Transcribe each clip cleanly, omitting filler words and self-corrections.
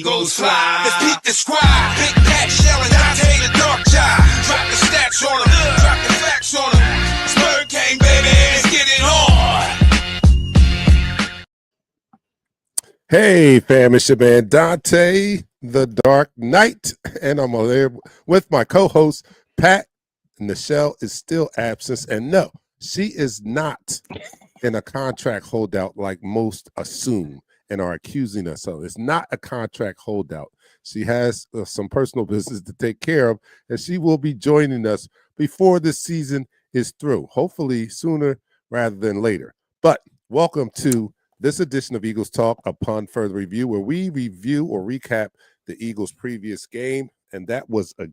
Eagles fly. Let's beat the squad. Big Pat shelling Dante the dark job. Drop the stats on him. Drop the facts on him. Spur King, baby. Let's get it on. Hey, fam, it's your man Dante, the Dark Knight, and I'm there with my co-host, Pat. Nichelle is still absent, and no, she is not in a contract holdout like most assume and are accusing us. So it's not a contract holdout. She has some personal business to take care of, and she will be joining us before the season is through, hopefully sooner rather than later. But welcome to this edition of Eagles Talk Upon Further Review, where we review or recap the Eagles' previous game, and that was a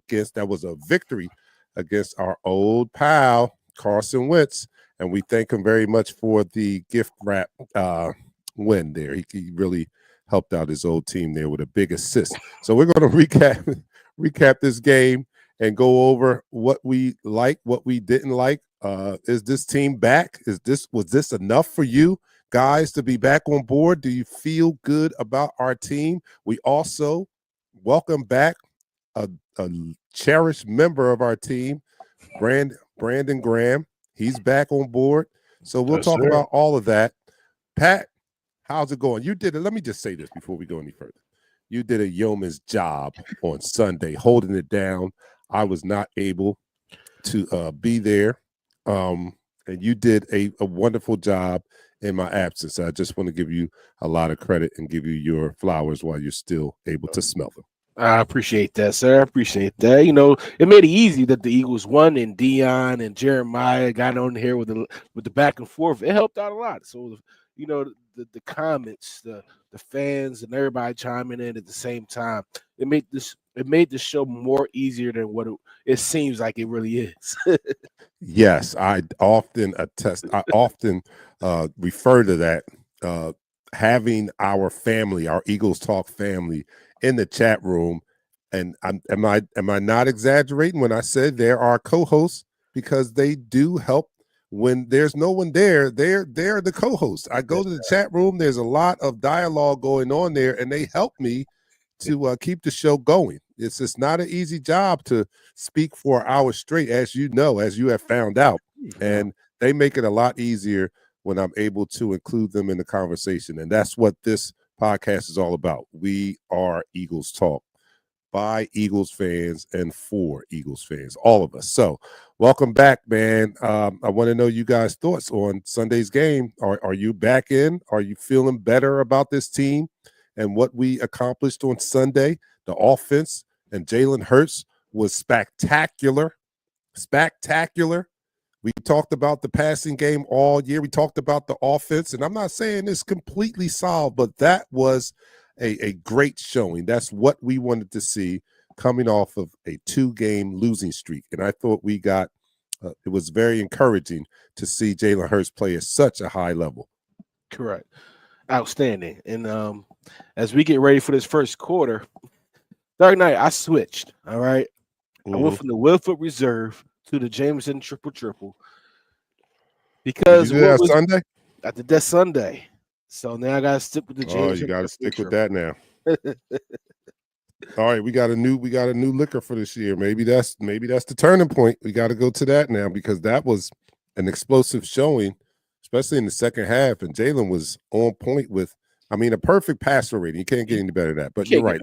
victory against our old pal Carson Wentz, and we thank him very much for the gift wrap win there. He really helped out his old team there with a big assist. So we're going to recap this game and go over what we like, what we didn't like. Is this team back? Was this enough for you guys to be back on board? Do you feel good about our team? We also welcome back a cherished member of our team, Brandon Graham. He's back on board. So we'll talk about all of that. Pat, how's it going? You did it. Let me just say this before we go any further. You did a yeoman's job on Sunday, holding it down. I was not able to be there. And you did a wonderful job in my absence. I just want to give you a lot of credit and give you your flowers while you're still able to smell them. I appreciate that, sir. I appreciate that. You know, it made it easy that the Eagles won, and Dion and Jeremiah got on here with the back and forth. It helped out a lot. So, you know, the comments, the fans, and everybody chiming in at the same time. It made the show more easier than what it seems like it really is. Yes, I often refer to that, having our family, our Eagles Talk family, in the chat room. And am I not exaggerating when I said there are co-hosts, because they do help when there's no one there. They're the co-hosts. I go to the chat room. There's a lot of dialogue going on there, and they help me to keep the show going. It's just not an easy job to speak for hours straight, as you know, as you have found out. And they make it a lot easier when I'm able to include them in the conversation. And that's what this podcast is all about. We are Eagles Talk, by Eagles fans and for Eagles fans, all of us. So welcome back, man. I want to know you guys' thoughts on Sunday's game. Are you back in? Are you feeling better about this team and what we accomplished on Sunday? The offense and Jalen Hurts was spectacular. We talked about the passing game all year. We talked about the offense, and I'm not saying it's completely solved, but that was a great showing. That's what we wanted to see coming off of a 2-game losing streak. And I thought we got it was very encouraging to see Jalen Hurts play at such a high level. Correct. Outstanding. And as we get ready for this first quarter, DarkKnight, I switched. All right. I went from the Wilford Reserve to the Jameson triple because you did that Sunday? I did that Sunday. So now I gotta stick with the Jameson. Oh, you gotta stick with that now. All right, we got a new liquor for this year. Maybe that's the turning point. We got to go to that now, because that was an explosive showing, especially in the second half. And Jalen was on point with, a perfect passer rating. You can't get any better than that. But you're right.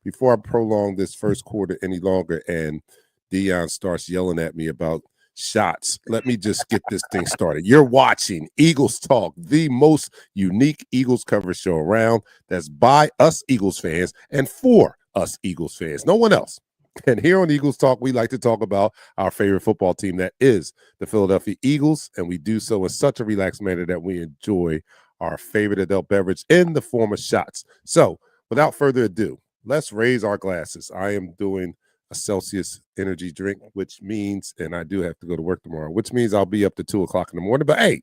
Before I prolong this first quarter any longer and Dion starts yelling at me about shots, let me just get this thing started. You're watching Eagles Talk, the most unique Eagles coverage show around, that's by us Eagles fans and for us Eagles fans, no one else. And here on Eagles Talk, we like to talk about our favorite football team, that is the Philadelphia Eagles, and we do so in such a relaxed manner that we enjoy our favorite adult beverage in the form of shots. So without further ado, let's raise our glasses. I am doing a Celsius energy drink, which means, and I do have to go to work tomorrow, which means I'll be up to 2 o'clock in the morning. But hey,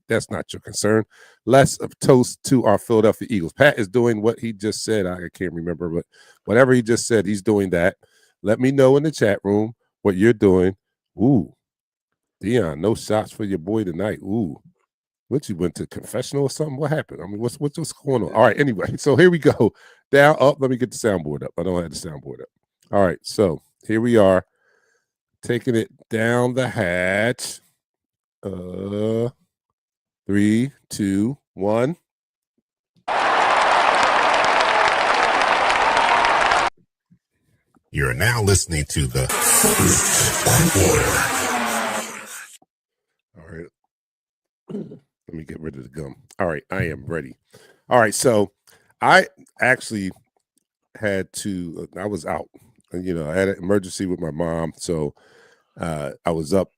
that's not your concern. Let's toast to our Philadelphia Eagles. Pat is doing what he just said. I can't remember, but whatever he just said, he's doing that. Let me know in the chat room what you're doing. Ooh, Dion, no shots for your boy tonight. Ooh, What, you went to confessional or something? What happened? I mean, what's going on? All right, anyway, so here we go. Down up. Let me get the soundboard up. I don't have the soundboard up. All right, so here we are, taking it down the hatch. 3, 2, 1. You're now listening to the All right. Let me get rid of the gum. All right, I am ready. All right, so I actually had to, I was out. I had an emergency with my mom, so I was up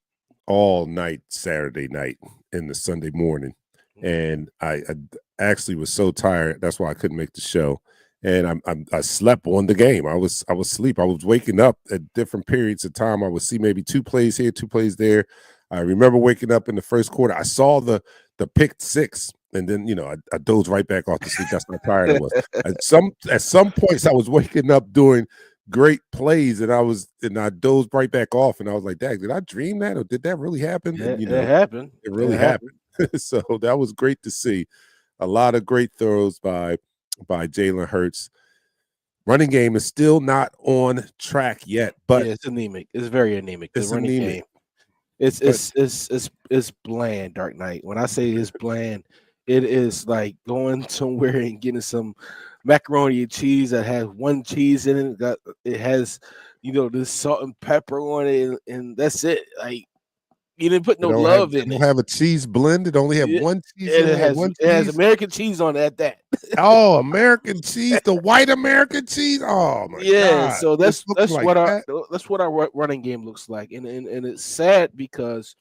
all night Saturday night and the Sunday morning, and I actually was so tired. That's why I couldn't make the show. And I slept on the game. I was asleep. I was waking up at different periods of time. I would see maybe 2 plays here, 2 plays there. I remember waking up in the first quarter. I saw the pick 6, and then I dozed right back off to sleep. That's how tired I was. At some points, I was waking up doing great plays, and I dozed right back off, and I was like, "Dad, did I dream that, or did that really happen?" Yeah, And it happened. it really happened. So that was great to see. A lot of great throws by Jalen Hurts. Running game is still not on track yet, but it's anemic. It's very anemic. The running game. It's bland, Dark Knight. When I say it's bland, it is like going somewhere and getting some macaroni and cheese that has 1 cheese in it. It has, this salt and pepper on it, and that's it. Like, you didn't put no love in it. Don't have a cheese blend. It only have 1 cheese. It has American cheese on it at that. Oh, American cheese, the white American cheese. Oh my God. So that's what our running game looks like, and it's sad because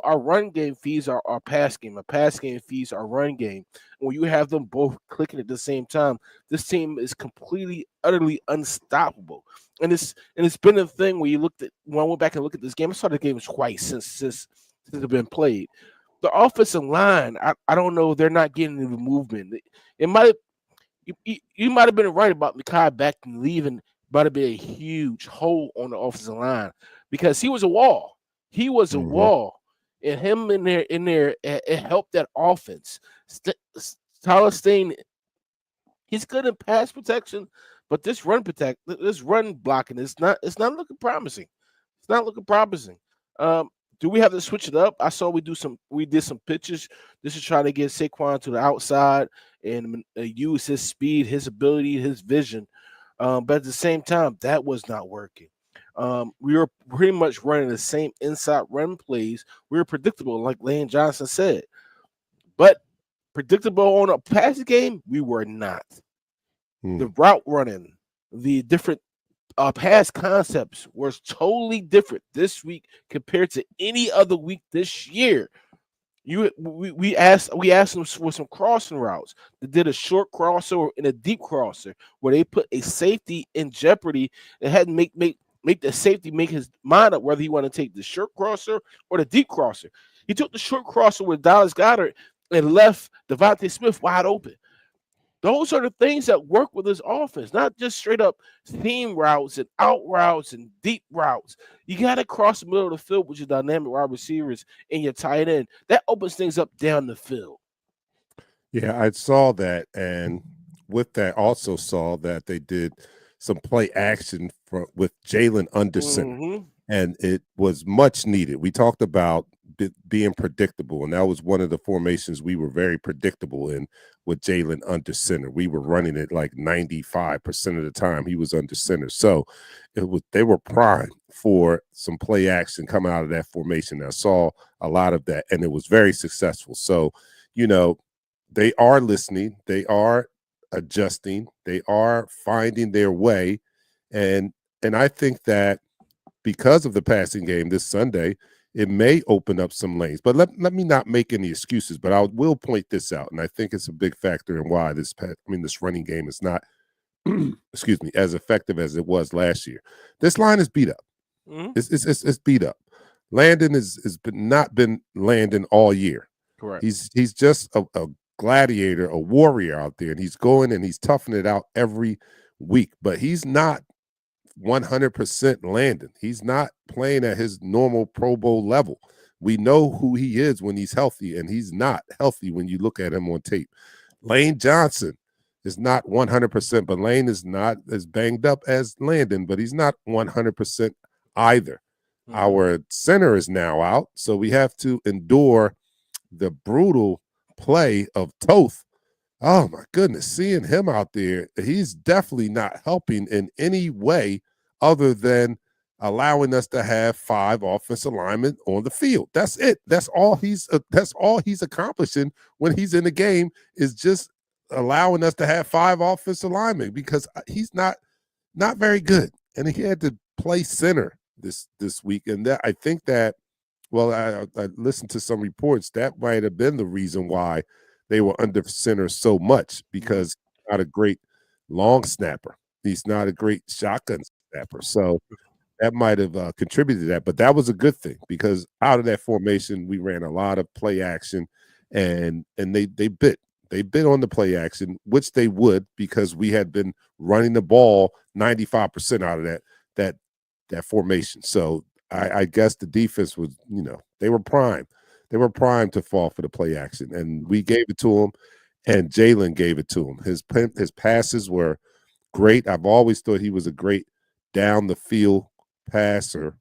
our run game feeds our pass game. A pass game feeds our run game. When you have them both clicking at the same time, this team is completely, utterly unstoppable. And it's been a thing when I went back and looked at this game. I saw the game twice since it's been played. The offensive line, I don't know, they're not getting the movement. It might you might have been right about Mekhi Becton leaving. Might have been a huge hole on the offensive line because he was a wall. He was a wall. And him in there, it helped that offense. Tyler Stain, he's good in pass protection, but this run blocking is not looking promising. It's not looking promising. Do we have to switch it up? I saw we did some pitches. This is trying to get Saquon to the outside and use his speed, his ability, his vision. But at the same time, that was not working. We were pretty much running the same inside run plays. We were predictable, like Lane Johnson said. But predictable on a passing game, we were not. The route running, the different pass concepts were totally different this week compared to any other week this year. We asked them for some crossing routes. They did a short crosser and a deep crosser where they put a safety in jeopardy and had to make the safety make his mind up whether he want to take the short crosser or the deep crosser. He took the short crosser with Dallas Goedert and left Devontae Smith wide open. Those are the things that work with this offense, not just straight up seam routes and out routes and deep routes. You got to cross the middle of the field with your dynamic wide receivers and your tight end. That opens things up down the field. Yeah, I saw that. And with that, also saw that they did some play action with Jalen under center. And it was much needed. We talked about being predictable, and that was one of the formations we were very predictable in with Jalen under center. We were running it like 95% of the time he was under center. So they were primed for some play action coming out of that formation. I saw a lot of that, and it was very successful. So, they are listening. They are adjusting. They are finding their way. And I think that because of the passing game this Sunday, it may open up some lanes. But let me not make any excuses, but I will point this out, and I think it's a big factor in why this running game is not, excuse me, as effective as it was last year. This line is beat up. It's beat up. Landon has not been landing all year. Correct. He's just a gladiator, a warrior out there, and he's going and he's toughing it out every week. But he's not 100% landing. He's not playing at his normal Pro Bowl level. We know who he is when he's healthy, and he's not healthy when you look at him on tape. Lane Johnson is not 100%, but Lane is not as banged up as Landon, but he's not 100% either. Our center is now out, so we have to endure the brutal play of Toth. Oh my goodness, seeing him out there, he's definitely not helping in any way other than allowing us to have 5 offensive linemen on the field. That's it. That's all he's accomplishing when he's in the game, is just allowing us to have 5 offensive linemen, because he's not very good. And he had to play center this week. And that, I think that, well, I listened to some reports that might have been the reason why they were under center so much, because he's not a great long snapper. He's not a great shotgun snapper. So that might have contributed to that. But that was a good thing, because out of that formation, we ran a lot of play action, and they bit on the play action, which they would, because we had been running the ball 95% out of that formation. So I guess the defense was, they were primed. They were primed to fall for the play action, and we gave it to him, and Jalen gave it to him. His passes were great. I've always thought he was a great down the field passer,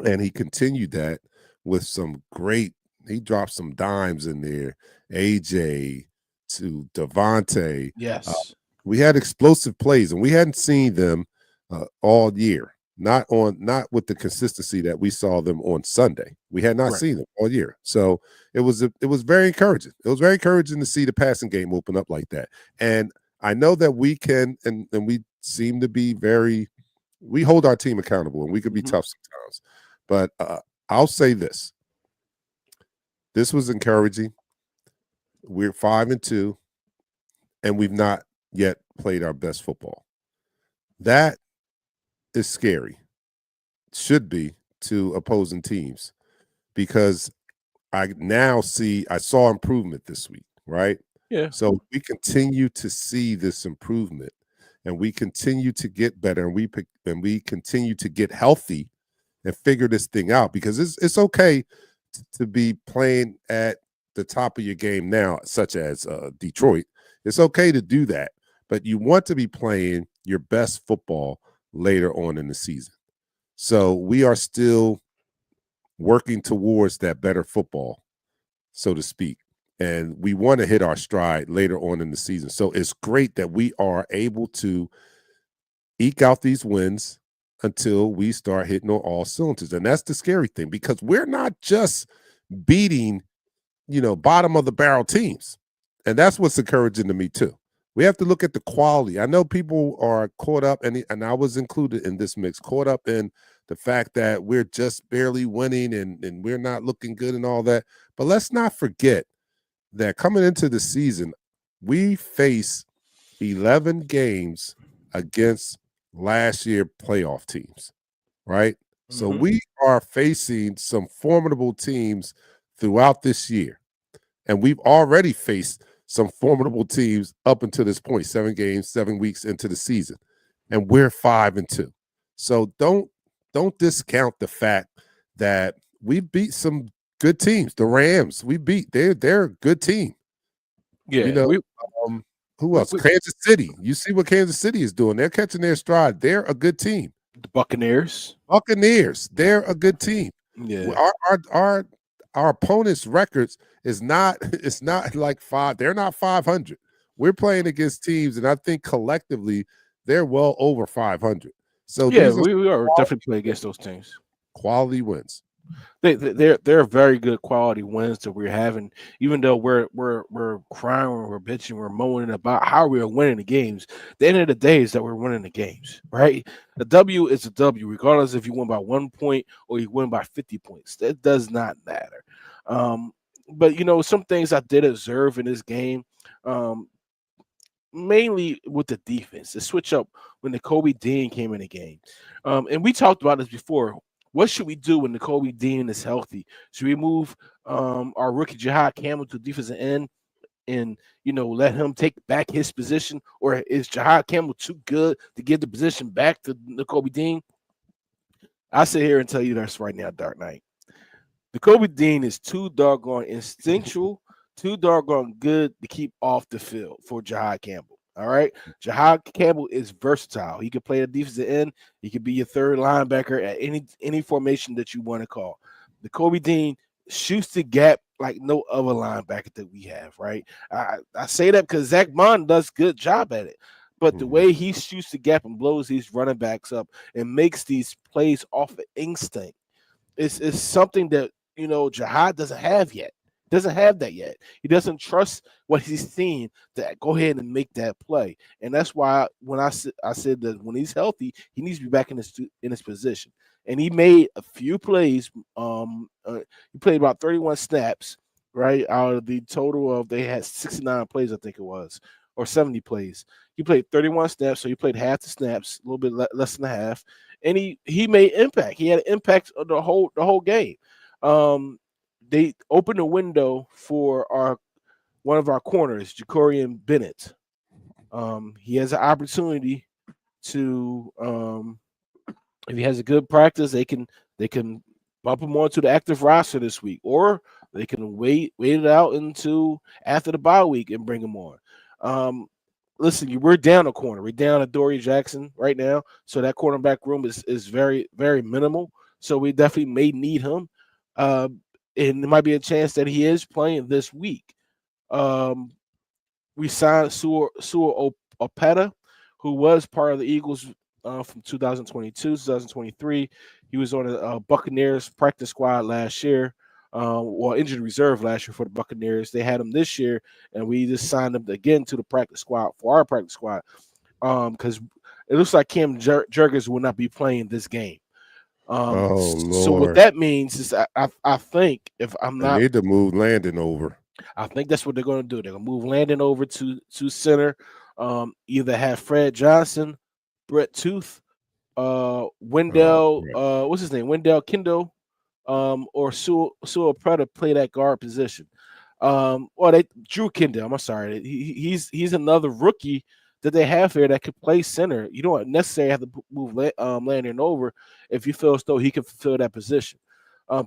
and he continued that with some great. He dropped some dimes in there. AJ to Dante. Yes, we had explosive plays, and we hadn't seen them all year. Not with the consistency that we saw them on Sunday. We had not seen them all year. So it was very encouraging. It was very encouraging to see the passing game open up like that. And I know that we can, and we seem to be we hold our team accountable, and we can be tough sometimes. But I'll say this. This was encouraging. We're 5-2, and we've not yet played our best football. That is scary. Should be to opposing teams, because I saw improvement this week, right? Yeah. So we continue to see this improvement, and we continue to get better, and we continue to get healthy and figure this thing out, because it's okay to be playing at the top of your game now, such as Detroit. It's okay to do that, but you want to be playing your best football later on in the season. So we are still working towards that better football, so to speak. And we want to hit our stride later on in the season. So it's great that we are able to eke out these wins until we start hitting on all cylinders. And that's the scary thing, because we're not just beating, bottom of the barrel teams. And that's what's encouraging to me too. We have to look at the quality. I know people are caught up, and I was included in this mix, caught up in the fact that we're just barely winning and we're not looking good and all that. But let's not forget that coming into the season, we face 11 games against last year playoff teams, right? So we are facing some formidable teams throughout this year. And we've already faced some formidable teams up until this point, 7 games, 7 weeks into the season, and we're 5-2. So don't discount the fact that we beat some good teams. The Rams, they're a good team. Yeah, who else? Kansas City. You see what Kansas City is doing? They're catching their stride. They're a good team. The Buccaneers, they're a good team. Yeah, our opponents' records it's not like 5. They're not 500. We're playing against teams, and I think collectively they're well over 500. So yeah, we are definitely playing against those teams. Quality wins. They're very good quality wins that we're having, even though we're crying, we're bitching, we're moaning about how we're winning the games. The end of the day is that we're winning the games, right? The W is a W, regardless if you win by 1 point or you win by 50 points. That does not matter. But some things I did observe in this game, mainly with the defense, the switch up when Nakobe Dean came in the game, and we talked about this before. What should we do when Nakobe Dean is healthy? Should we move our rookie Jahad Campbell to defensive end and let him take back his position, or is Jahad Campbell too good to give the position back to Nakobe Dean? I sit here and tell you this right now, Dark Knight. The Kobe Dean is too doggone instinctual, too doggone good to keep off the field for Jahad Campbell. All right. Jahad Campbell is versatile. He can play a defensive end. He could be your third linebacker at any formation that you want to call. The Kobe Dean shoots the gap like no other linebacker that we have, right? I say that because Zach Bond does good job at it. But the way he shoots the gap and blows these running backs up and makes these plays off of instinct is something that Jahad doesn't have yet. Doesn't have that yet. He doesn't trust what he's seen to go ahead and make that play, and that's why when I said that when he's healthy, he needs to be back in his position. And he made a few plays. He played about 31 snaps, right? Out of the total of they had 69 plays, I think it was, or 70 plays. He played 31 snaps, so he played half the snaps, a little bit less than half, and he made impact. He had an impact of the whole game. They opened a window for one of our corners, Jacorian Bennett. He has an opportunity to, if he has a good practice, they can bump him onto the active roster this week, or they can wait it out into after the bye week and bring him on. Listen, we're down a corner. We're down a Dory Jackson right now, so that cornerback room is very, very minimal. So we definitely may need him. And there might be a chance that he is playing this week. We signed Sua Opeta, who was part of the Eagles from 2022, 2023. He was on the Buccaneers practice squad last year. Injured reserve last year for the Buccaneers. They had him this year, and we just signed him again to the practice squad for our practice squad because it looks like Cam Jurgens will not be playing this game. So what that means is I think if I'm not, they need to move Landon over. I think that's what they're going to do. They're going to move Landon over to center. Either have Fred Johnson, Brett Tooth, Wendell, what's his name? Wendell Kendall. Or Sua Preda play that guard position. Drew Kendall. I'm sorry, he's another rookie that they have here that could play center. You don't necessarily have to move Landon over if you feel as though he can fulfill that position.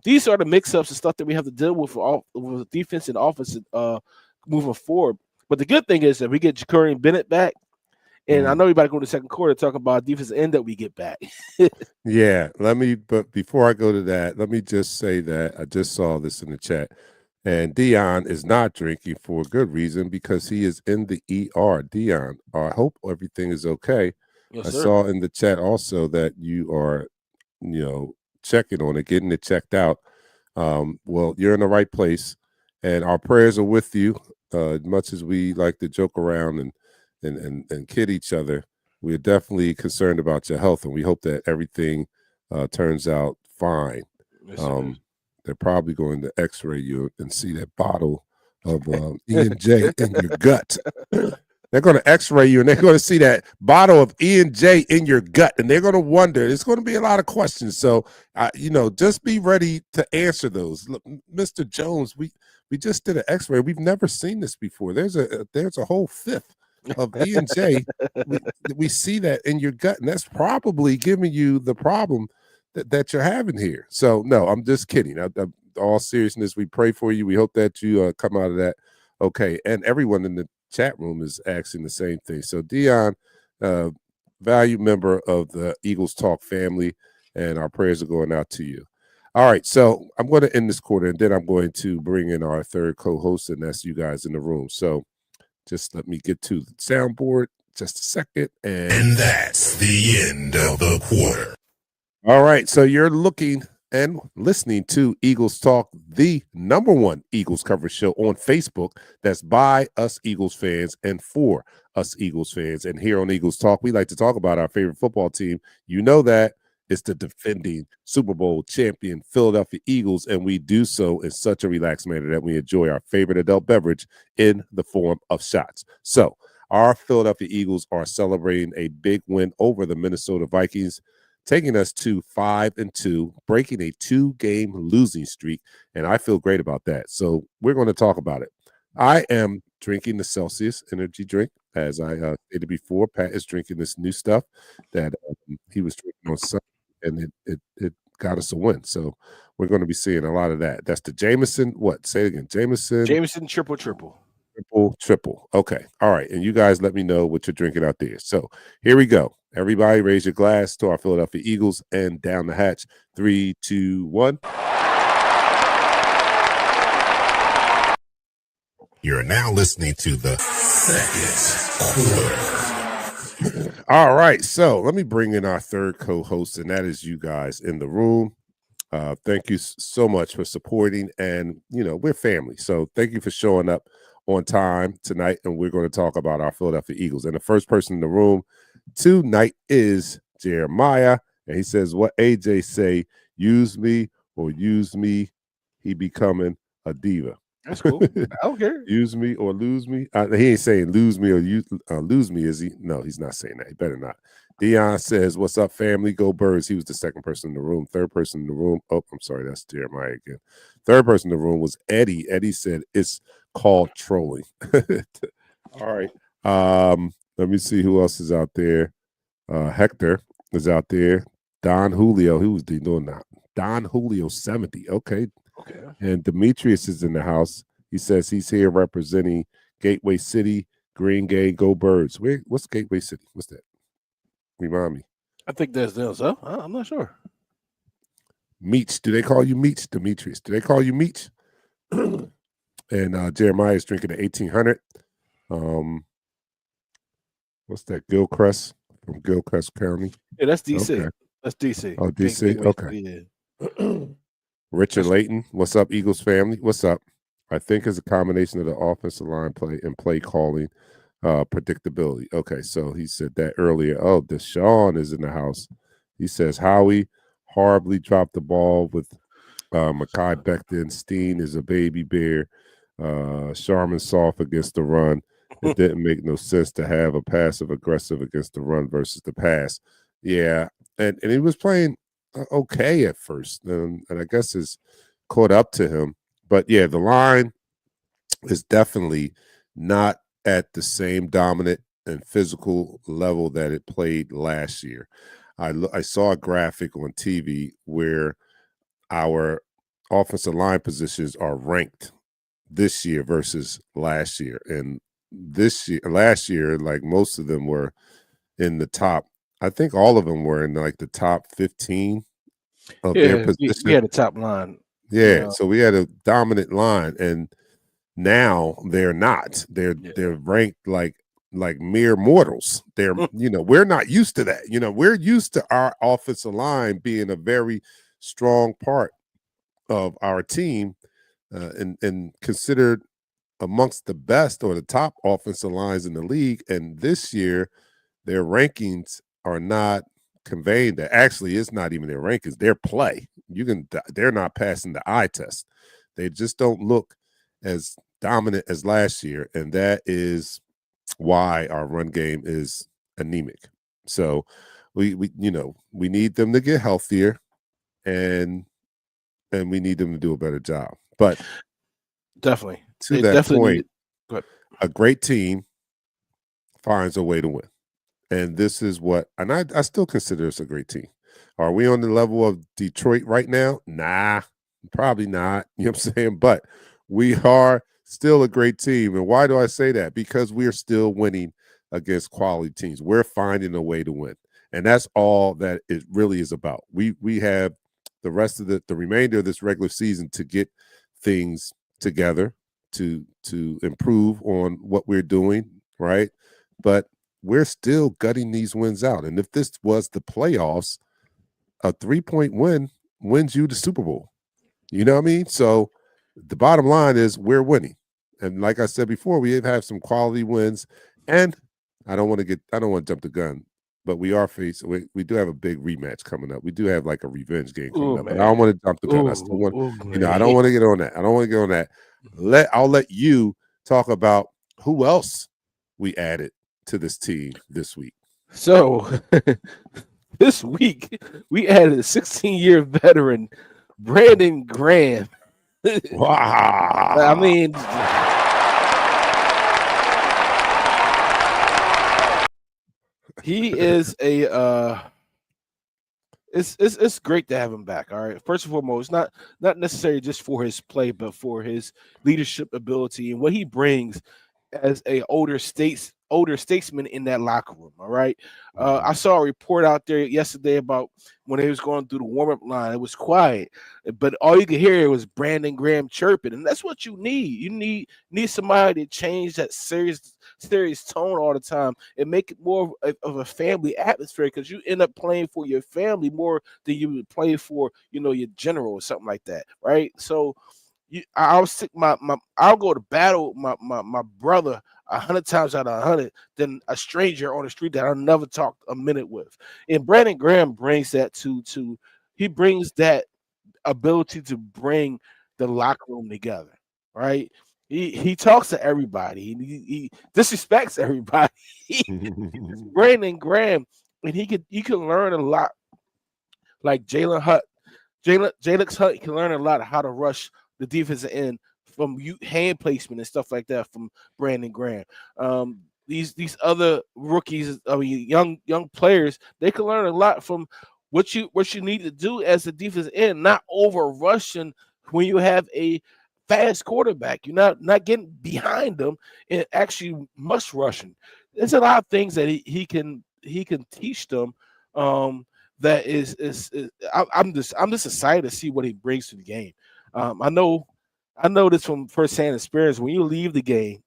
These are the mix-ups and stuff that we have to deal with defense and offense moving forward. But the good thing is that we get Jacorian Bennett back. And I know we about to go to the second quarter talk about defensive end that we get back. Yeah, but before I go to that, let me just say that I just saw this in the chat. And Dion is not drinking for a good reason because he is in the ER. Dion, I hope everything is okay. Yes, I sir. saw in the chat also that you are, checking on it, getting it checked out. Well, you're in the right place, and our prayers are with you. As much as we like to joke around and kid each other, we're definitely concerned about your health, and we hope that everything turns out fine. Yes, they're probably going to x-ray you and see that bottle of E&J in your gut. They're going to x-ray you, and they're going to see that bottle of E&J in your gut, and they're going to wonder. There's going to be a lot of questions. So, just be ready to answer those. Look, Mr. Jones, we just did an x-ray. We've never seen this before. There's a whole fifth of E&J. we see that in your gut, and that's probably giving you the problem that you're having here. So, no, I'm just kidding. All seriousness, we pray for you. We hope that you come out of that okay. And everyone in the chat room is asking the same thing. So, Dion, valued member of the Eagles Talk family, and our prayers are going out to you. All right, so I'm going to end this quarter, and then I'm going to bring in our third co-host, and that's you guys in the room. So just let me get to the soundboard just a second. And that's the end of the quarter. All right, so you're looking and listening to Eagles Talk, the #1 Eagles coverage show on Facebook. That's by us Eagles fans and for us Eagles fans. And here on Eagles Talk, we like to talk about our favorite football team. You know that. It's the defending Super Bowl champion Philadelphia Eagles, and we do so in such a relaxed manner that we enjoy our favorite adult beverage in the form of shots. So our Philadelphia Eagles are celebrating a big win over the Minnesota Vikings, taking us to 5-2, breaking a 2-game losing streak, and I feel great about that. So we're going to talk about it. I am drinking the Celsius energy drink, as I stated before. Pat is drinking this new stuff that he was drinking on Sunday, and it got us a win. So we're going to be seeing a lot of that. That's the Jameson. What? Say it again. Jameson triple. Triple. Okay. All right. And you guys let me know what you're drinking out there. So here we go. Everybody raise your glass to our Philadelphia Eagles and down the hatch. 3, 2, 1. You're now listening to the second quarter. All right. So let me bring in our third co-host, and that is you guys in the room. Thank you so much for supporting, and we're family. So thank you for showing up on time tonight, and we're going to talk about our Philadelphia Eagles. And the first person in the room tonight is Jeremiah, and he says, what AJ say, use me or use me, he becoming a diva. That's cool. I don't care. Use me or lose me. He ain't saying lose me or lose me, is he? No, he's not saying that. He better not. Dion says, what's up, family? Go Birds. He was the second person in the room. Third person in the room. Oh, I'm sorry. That's Jeremiah again. Third person in the room was Eddie. Eddie said, it's called trolling. All right. Let me see who else is out there. Hector is out there. Don Julio. Who was doing that? Don Julio 70. Okay. And Demetrius is in the house. He says he's here representing Gateway City, Green Gay, Go Birds. What's Gateway City? What's that? Remind me. I think that's them. So I'm not sure. Meech. Do they call you Meech? Demetrius. Do they call you Meech? And Jeremiah is drinking the 1800. What's that? Gilcrest from Gilcrest County. Yeah, that's DC. Okay. That's DC. Oh, DC. Okay. Yeah. Richard Layton, what's up, Eagles family? What's up? I think it's a combination of the offensive line play and play calling, predictability. Okay, so he said that earlier. Oh, Deshaun is in the house. He says Howie horribly dropped the ball with Mekhi Becton. Steen is a baby bear. Sharman soft against the run. It didn't make no sense to have a passive aggressive against the run versus the pass. Yeah, and he was playing okay at first, and I guess it's caught up to him. But yeah, the line is definitely not at the same dominant and physical level that it played last year. I saw a graphic on TV where our offensive line positions are ranked this year versus last year, and last year, like most of them were in the top. I think all of them were in like the top 15 of their position. We had a top line. Yeah, so we had a dominant line, and now they're not. They're ranked like mere mortals. They're we're not used to that. We're used to our offensive line being a very strong part of our team, and considered amongst the best or the top offensive lines in the league. And this year, their rankings are not conveying that. Actually, it's not even their rankings, their play. They're not passing the eye test. They just don't look as dominant as last year, and that is why our run game is anemic. So we need them to get healthier, and we need them to do a better job. But definitely to that point, a great team finds a way to win. And this is what, and I still consider this a great team. Are we on the level of Detroit right now? Nah, probably not. You know what I'm saying? But we are still a great team. And why do I say that? Because we are still winning against quality teams. We're finding a way to win. And that's all that it really is about. We have the rest of the remainder of this regular season to get things together, to improve on what we're doing, right? But we're still gutting these wins out. And if this was the playoffs, a 3-point win wins you the Super Bowl. You know what I mean? So the bottom line is we're winning. And like I said before, we have some quality wins. And I don't want to jump the gun, but we do have a big rematch coming up. We do have like a revenge game coming up. But I don't want to jump the gun. I still want, I don't want to get on that. I don't want to get on that. I'll let you talk about who else we added to this team this week. So this week we added a 16-year veteran, Brandon Graham. Wow. I mean, he is a It's great to have him back. All right. First and foremost, not necessarily just for his play, but for his leadership ability and what he brings as a older statesman in that locker room. All right. I saw a report out there yesterday about when he was going through the warm up line. It was quiet, but all you could hear was Brandon Graham chirping, and that's what you need. You need somebody to change that serious tone all the time and make it more of a family atmosphere, because you end up playing for your family more than you would play for your general or something like that, right? So I'll stick I'll go to battle my brother 100 times out of 100 than a stranger on the street that I'll never talk a minute with. And Brandon Graham brings that he brings that ability to bring the locker room together, right? He talks to everybody. He disrespects everybody. It's Brandon Graham, and you can learn a lot. Like Jalen Hurts can learn a lot of how to rush the defensive end from hand placement and stuff like that from Brandon Graham. These other rookies, I mean young players, they can learn a lot from what you need to do as a defensive end, not over rushing when you have a fast quarterback. You're not getting behind them and actually must rushing. There's a lot of things that he can teach them. That I'm just excited to see what he brings to the game. I know this from firsthand experience. When you leave the game,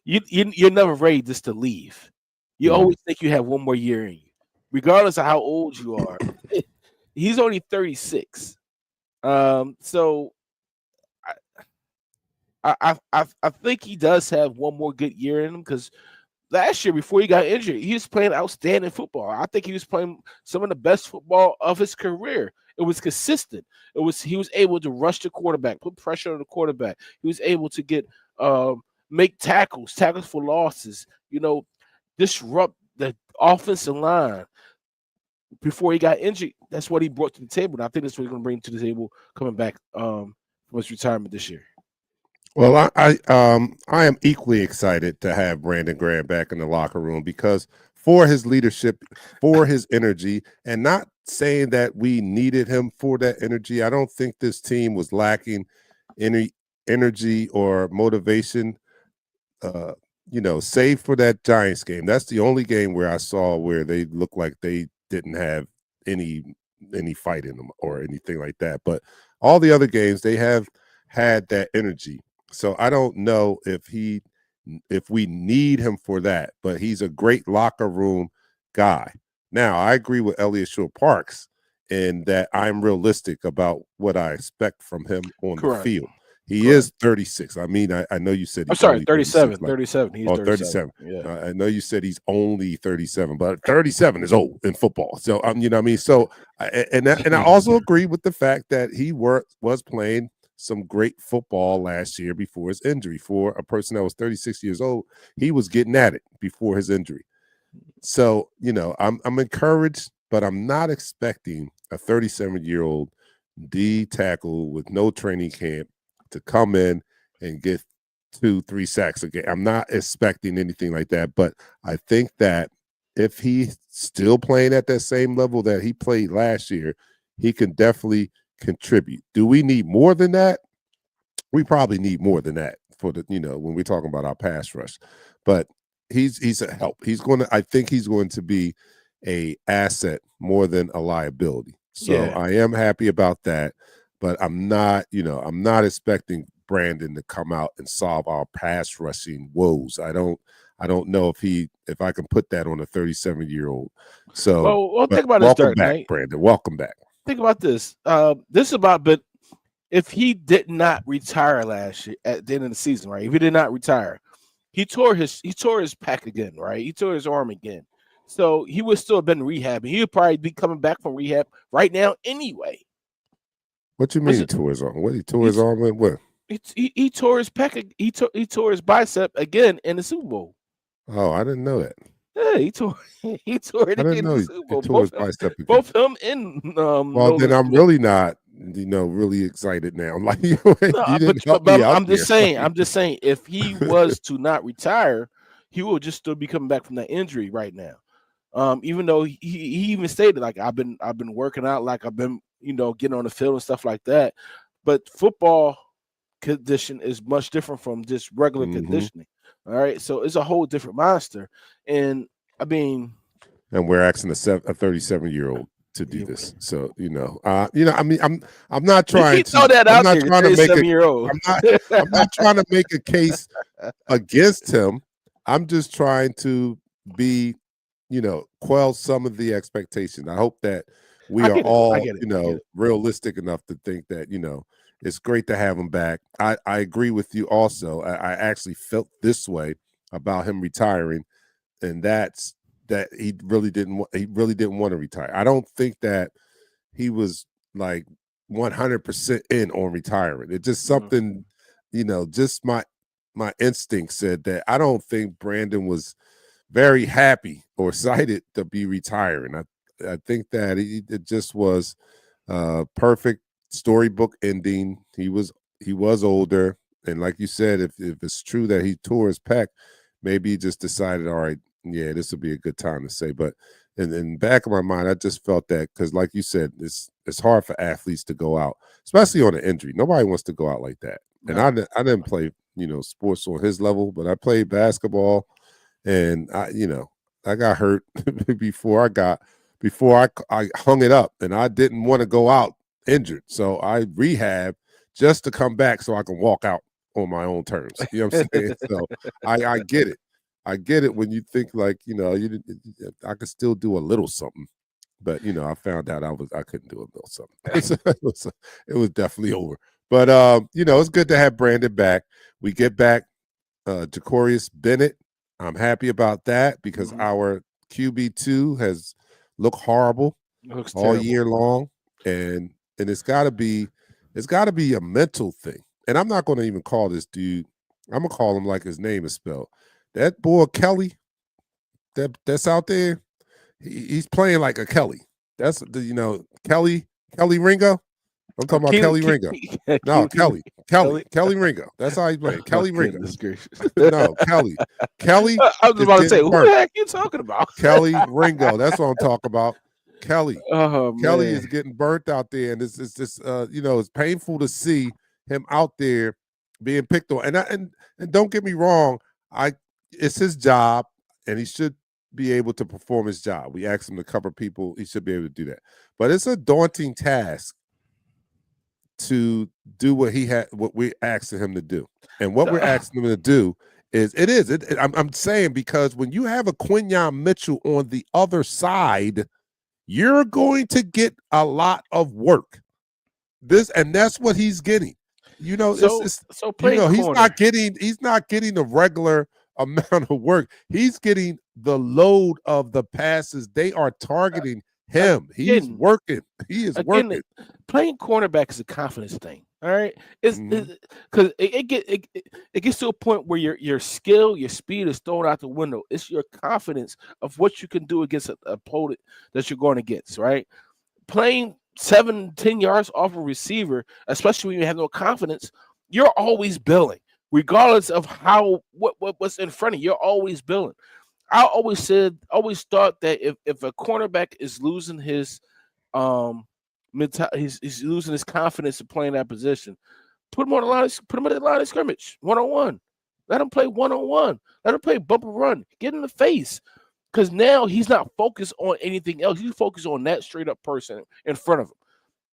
you're never ready just to leave. You always think you have one more year in you, regardless of how old you are. He's only 36, so I think he does have one more good year in him, because last year, before he got injured, he was playing outstanding football. I think he was playing some of the best football of his career. It was consistent. He was able to rush the quarterback, put pressure on the quarterback. He was able to get make tackles for losses. Disrupt the offensive line before he got injured. That's what he brought to the table, and I think that's what he's going to bring to the table coming back from his retirement this year. Well, I am equally excited to have Brandon Graham back in the locker room, because for his leadership, for his energy, and not saying that we needed him for that energy. I don't think this team was lacking any energy or motivation, save for that Giants game. That's the only game where I saw where they looked like they didn't have any fight in them or anything like that. But all the other games, they have had that energy. So I don't know if we need him for that, but he's a great locker room guy. Now, I agree with Elliott Shore-Parks in that I'm realistic about what I expect from him on the field. He is 36. I mean, I know you said I'm sorry, 37. 37. He's 37. Yeah. I know you said he's only 37, but 37 is old in football. So you know what I mean? So and I also agree with the fact that he was playing some great football last year before his injury. For a person that was 36 years old, he was getting at it before his injury. So, I'm encouraged, but I'm not expecting a 37-year-old D tackle with no training camp to come in and get 2-3 sacks a game. I'm not expecting anything like that, but I think that if he's still playing at that same level that he played last year, he can definitely contribute. Do we need more than that? We probably need more than that for the, when we're talking about our pass rush. But he's a help. I think he's going to be a asset more than a liability. So I am happy about that, but I'm not expecting Brandon to come out and solve our pass rushing woes. I don't know if I can put that on a 37-year-old. So well think about this, DarkKnight. Brandon. Welcome back. Think about this. But if he did not retire last year at the end of the season, right? If he did not retire, he tore his pec again, right? He tore his arm again. So he would still have been rehabbing. He would probably be coming back from rehab right now anyway. What you mean he tore his arm? What, he tore his arm in what? He tore his pec. He tore his bicep again in the Super Bowl. Oh, I didn't know that. Yeah, he tore it again in the Super Bowl. Both him and well, then I'm really not, really excited now. I'm like, you didn't help me out. I'm just saying, if he was to not retire, he will just still be coming back from that injury right now. Even though he even stated like I've been working out, like I've been getting on the field and stuff like that. But football condition is much different from just regular conditioning. All right, so it's a whole different monster, and I mean, and we're asking a 37-year-old to do this. So I mean, I'm not trying to throw that I'm out not there. trying to make -year-old. I'm not trying to make a case against him. I'm just trying to be, quell some of the expectation. I hope that we are all, realistic enough to think that, it's great to have him back. I agree with you also. I actually felt this way about him retiring, and that's that he really didn't want to retire. I don't think that he was like 100% in on retiring. It's just something, just my instinct said that I don't think Brandon was very happy or excited to be retiring. I think that it just was perfect storybook ending. He was older, and like you said, if it's true that he tore his pec, maybe he just decided, all right, yeah, this would be a good time to say. But in the back of my mind, I just felt that because, like you said, it's hard for athletes to go out, especially on an injury. Nobody wants to go out like that. And I didn't play, sports on his level, but I played basketball, and I got hurt before I hung it up, and I didn't want to go out injured. So I rehabbed just to come back so I can walk out on my own terms. You know what I'm saying? So I get it. I get it when you think like, I could still do a little something. But I found out I couldn't do a little something. It was definitely over. But it's good to have Brandon back. We get back Jacorius Bennett. I'm happy about that because our QB2 has looked horrible all year long, and it's got to be a mental thing. And I'm not going to even call this dude. I'm gonna call him like his name is spelled. That boy Kelly, that's out there. He's playing like a Kelly. That's Kelly Ringo. I'm talking about Kelly Ringo. No, Kelly Ringo. That's how he's playing. Kelly Ringo. No, Kelly. I was about to say, who the heck are you talking about? Kelly Ringo. That's what I'm talking about. Kelly. Oh, Kelly man. is getting burnt out there, and it's just it's painful to see him out there being picked on. And don't get me wrong, it's his job, and he should be able to perform his job. We asked him to cover people; he should be able to do that. But it's a daunting task to do what we're asking him to do, and what we're asking him to do I'm saying, because when you have a Quinyon Mitchell on the other side, you're going to get a lot of work. And that's what he's getting. He's not getting the regular amount of work. He's getting the load of the passes. They are targeting him. He's working. He is working. Playing cornerback is a confidence thing. All right, it's because it gets to a point where your skill, your speed is thrown out the window. It's your confidence of what you can do against an opponent that you're going against. Right, playing 7-10 yards off a receiver, especially when you have no confidence, you're always billing, regardless of what's in front of you. You're always billing. I always thought that if a cornerback is losing his he's losing his confidence in playing that position, put him on the line. Put him at the line of scrimmage, 1-on-1. Let him play 1-on-1. Let him play bumper run. Get in the face, because now he's not focused on anything else. He's focused on that straight up person in front of him,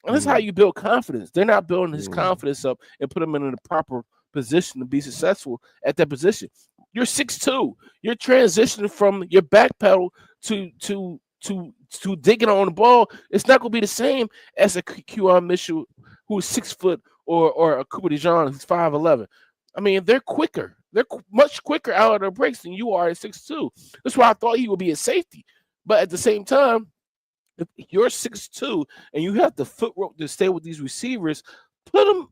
and that's how you build confidence. They're not building his confidence up and put him in the proper position to be successful at that position. You're 6'2". You're transitioning from your back pedal to digging on the ball. It's not going to be the same as a Quinyon Mitchell who is 6 foot or a Cooper DeJean who's 5'11". I mean, they're quicker. They're much quicker out of their breaks than you are at 6'2". That's why I thought he would be a safety. But at the same time, if you're 6'2" and you have the footwork to stay with these receivers, put them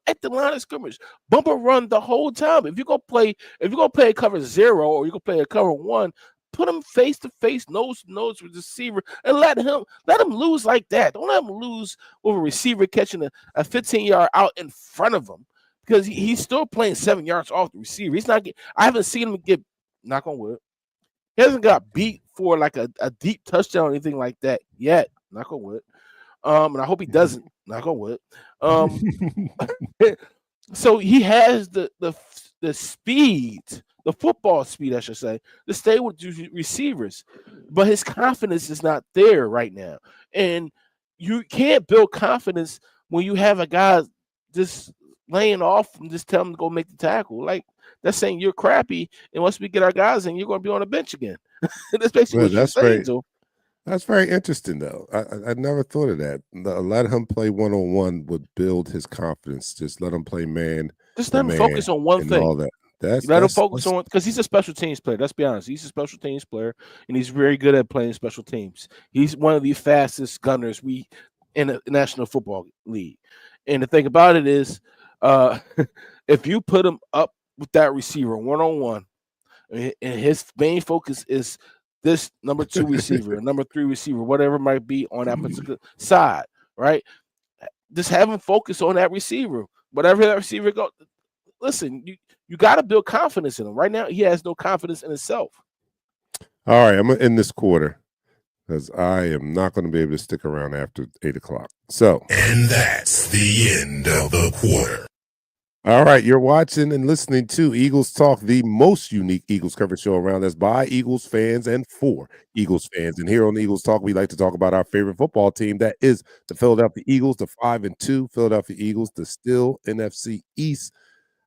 at the line of scrimmage. Bumper run the whole time. If you're gonna play a cover 0 or you're gonna play a cover 1, put him face to face, nose to nose with the receiver, and let him lose like that. Don't let him lose with a receiver catching a 15-yard out in front of him, because he's still playing 7 yards off the receiver. I haven't seen him get, knock on wood, he hasn't got beat for like a deep touchdown or anything like that yet. Knock on wood. And I hope he doesn't. Knock on wood. So he has the speed, the football speed, I should say, to stay with receivers, but his confidence is not there right now. And you can't build confidence when you have a guy just laying off and just tell him to go make the tackle. Like, that's saying you're crappy, and once we get our guys in, you're going to be on the bench again. That's basically Well, what you're saying to him. That's very interesting, though. I never thought of that. Let him play one-on-one would build his confidence. Just let him play man. Just let him focus on one thing. All that. Let him focus on, because he's a special teams player. Let's be honest. He's a special teams player, and he's very good at playing special teams. He's one of the fastest gunners in the National Football League. And the thing about it is, if you put him up with that receiver one-on-one, and his main focus is this number 2 receiver, number 3 receiver, whatever it might be on that particular side, right? Just have him focus on that receiver. Whatever that receiver goes, listen, you got to build confidence in him. Right now, he has no confidence in himself. All right, I'm going to end this quarter because I am not going to be able to stick around after 8 o'clock. So, and that's the end of the quarter. All right, you're watching and listening to Eagles Talk, the most unique Eagles coverage show around. That's by Eagles fans and for Eagles fans. And here on Eagles Talk, we like to talk about our favorite football team. That is the Philadelphia Eagles, the 5-2 Philadelphia Eagles, the still NFC East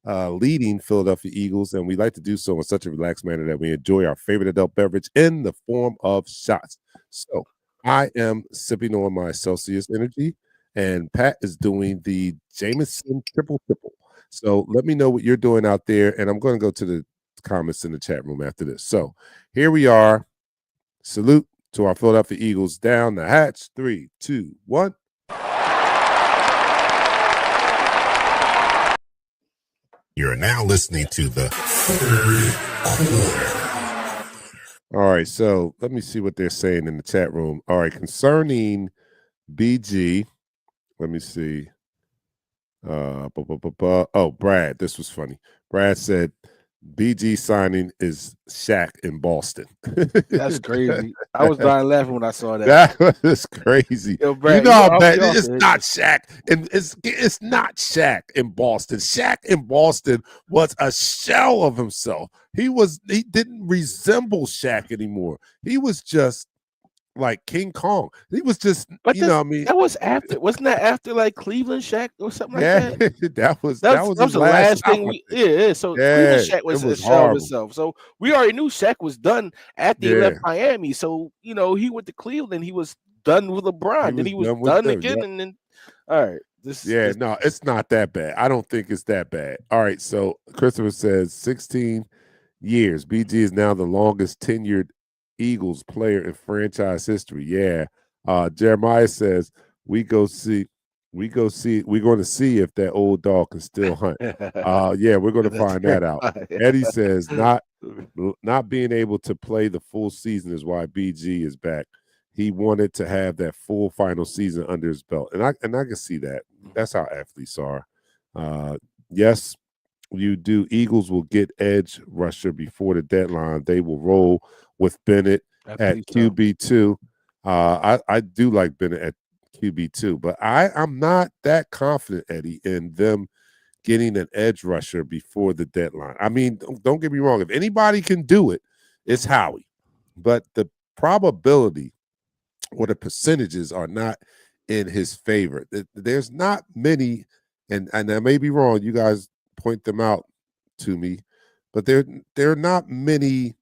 leading Philadelphia Eagles. And we like to do so in such a relaxed manner that we enjoy our favorite adult beverage in the form of shots. So I am sipping on my Celsius Energy, and Pat is doing the Jameson Triple. So let me know what you're doing out there, and I'm going to go to the comments in the chat room after this. So here we are. Salute to our Philadelphia Eagles down the hatch. 3, 2, 1. You're now listening to the third quarter. All right, so let me see what they're saying in the chat room. All right, concerning BG, let me see. Oh, Brad, this was funny. Brad said BG signing is Shaq in Boston. That's crazy. I was dying laughing when I saw that. That was crazy. Yo, Brad, how bad it's not Shaq, and it's not Shaq in Boston. Shaq in Boston was a shell of himself. He didn't resemble Shaq anymore. He was just like King Kong. He was just, that was after, wasn't that after like Cleveland Shaq or something like that? that was the last thing. So Cleveland Shaq was a shell of himself. So we already knew Shaq was done after he left Miami. So he went to Cleveland. He was done with LeBron. Then he was done again. And then, all right. No, it's not that bad. I don't think it's that bad. All right. So Christopher says 16 years. BG is now the longest tenured Eagles player in franchise history. Yeah. Jeremiah says we're going to see if that old dog can still hunt. Yeah, we're going to find that out. Eddie says not being able to play the full season is why BG is back. He wanted to have that full final season under his belt. And I can see that. That's how athletes are. Yes, you do. Eagles will get edge rusher before the deadline. They will roll with Bennett at QB2. I do like Bennett at QB2, but I'm not that confident, Eddie, in them getting an edge rusher before the deadline. I mean, don't get me wrong. If anybody can do it, it's Howie. But the probability or the percentages are not in his favor. There's not many, and I may be wrong. You guys point them out to me, but there are not many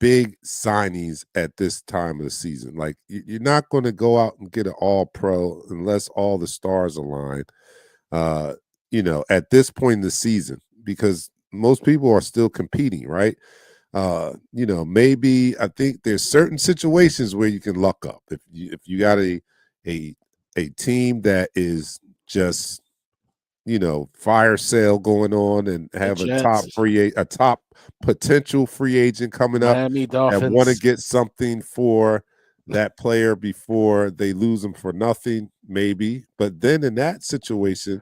big signings at this time of the season. Like, you're not going to go out and get an all-pro unless all the stars align, at this point in the season, because most people are still competing, right? Maybe I think there's certain situations where you can luck up. If you got a team that is just, fire sale going on and have a top potential free agent coming up and want to get something for that player before they lose them for nothing, maybe. But then in that situation,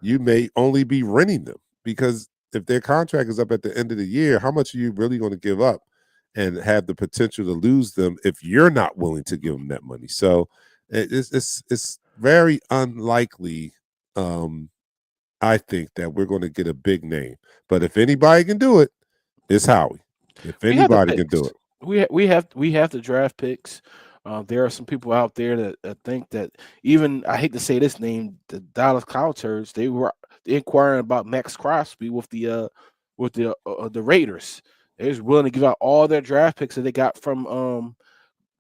you may only be renting them, because if their contract is up at the end of the year, how much are you really going to give up and have the potential to lose them if you're not willing to give them that money. So it's very unlikely. I think that we're going to get a big name, but if anybody can do it, it's Howie. If We have the anybody can picks. do it, We have the draft picks. There are some people out there that think that even I hate to say this name, the Dallas Cowboys, they were inquiring about Max Crosby with the Raiders. They was willing to give out all their draft picks that they got from